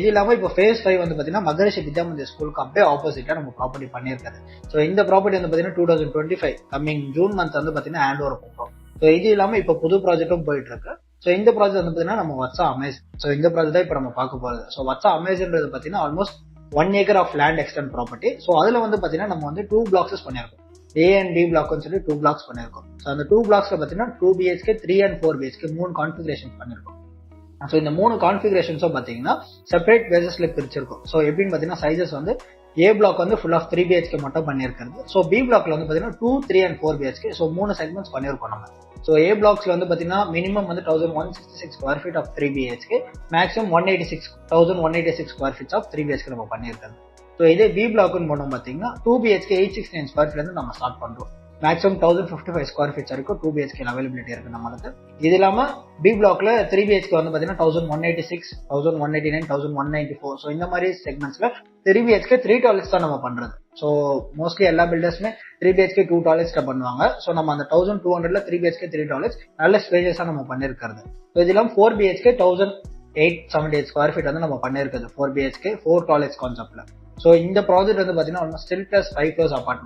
இது இல்லாம இப்போ ஃபேஸ் 5 வந்து பாத்தீங்கன்னா மகரிஷி வித்யாமந்திர் ஸ்கூலுக்கு அப்படியே ஆப்போசிட்டா நம்ம ப்ராப்பர்ட்டி பண்ணியிருக்காது. ஸோ இந்த ப்ராப்பர்ட்டி வந்து பாத்தீங்கன்னா 2025 கம்மிங் ஜூன் மந்த் வந்து பாத்தீங்கன்னா ஹேண்ட் ஓவர் பண்றோம். ஸோ இது இல்லாம இப்போ புது ப்ராஜெக்டும் போயிட்டு இருக்கு. ஸோ இந்த ப்ராஜெக்ட் வந்து பாத்தீங்கன்னா நம்ம வட்சா அமேஸ். ஸோ இந்த ப்ராஜெக்ட் தான் இப்போ நம்ம பார்க்க போறது. ஸோ வட்சா அமேஸ்ன்றது பாத்தீங்கன்னா almost 1 acre of land extent property. So அதுல வந்து பாத்தீங்கன்னா நம்ம வந்து 2 blocks பண்ணிருக்கோம். A and B பிளாக்னு சொல்லி 2 blocks பண்ணிருக்கோம். ஸோ அந்த 2 blocksல பாத்தீங்கன்னா 2 BHK 3 and 4 BHK 3 கான்ஃபிகரேஷன் பண்ணிருக்கோம். ஸோ இந்த 3 கான்ஃபிகரேஷன்ஸும் பாத்தீங்கன்னா செப்பரேட் பேசஸ்ல பிரிச்சிருக்கும். ஸோ எப்படின்னு பாத்தீங்கன்னா சைசஸ் வந்து A பிளாக் வந்து ஃபுல் ஆஃப் 3 BHK மட்டும் பண்ணிருக்கிறது. ஸோ B பிளாக்ல வந்து பாத்தீங்கன்னா 2, 3 and 4 BHK. ஸோ 3 செக்மெண்ட்ஸ் பண்ணிருக்கோம் நம்ம. ஸோ A பிளாக்ஸ்ல வந்து பாத்தீங்கன்னா மினிமம் வந்து 1166 square feet of 3 BHK, maximum 1186 square feets of 3 BHK நம்ம பண்ணிருக்கிறது. ஸோ இதே B பிளாக்னு போனோம் பாத்தீங்கன்னா 2 BHK 869 ஸ்கொயர் ஃபீட்ல இருந்து நம்ம ஸ்டார்ட் பண்றோம். மேக்ஸிமம் 1055 ஸ்கொயர் ஃபீட்ஸ் வரைக்கும் 2 BHK அவைலபிலிட்டி இருக்கு நம்மளுக்கு. இது இல்லாம B பிளாக்ல 3 BHK வந்து பாத்தீங்கன்னா 1186, 1189, 1194. ஸோ இந்த மாதிரி செக்மெண்ட்ஸ்ல 3 BHK 3 டாய்லெட்ஸ் தான் நம்ம பண்றது. ஸோ மோஸ்ட்லி எல்லா பில்டர்ஸுமே 3 BHK 2 டாய்லெட்ஸ் பண்ணுவாங்க. ஸோ நம்ம அந்த 1200ல 3 BHK 3 டாய்லெட்ஸ் நல்ல ஸ்பேஷஸா நம்ம பண்ணிருக்கிறது. ஸோ இது இல்லாம 4 BHK 1878 ஸ்கொயர் ஃபீட் வந்து நம்ம பண்ணிருக்கிறது 4 BHK 4 டாய்லெட்ஸ் கான்செப்ட்ல. ஸோ இந்த ப்ராஜெக்ட் வந்து பாத்தீங்கன்னா ஸ்டில் பிளஸ் 5 floors அபார்ட்மெண்ட்.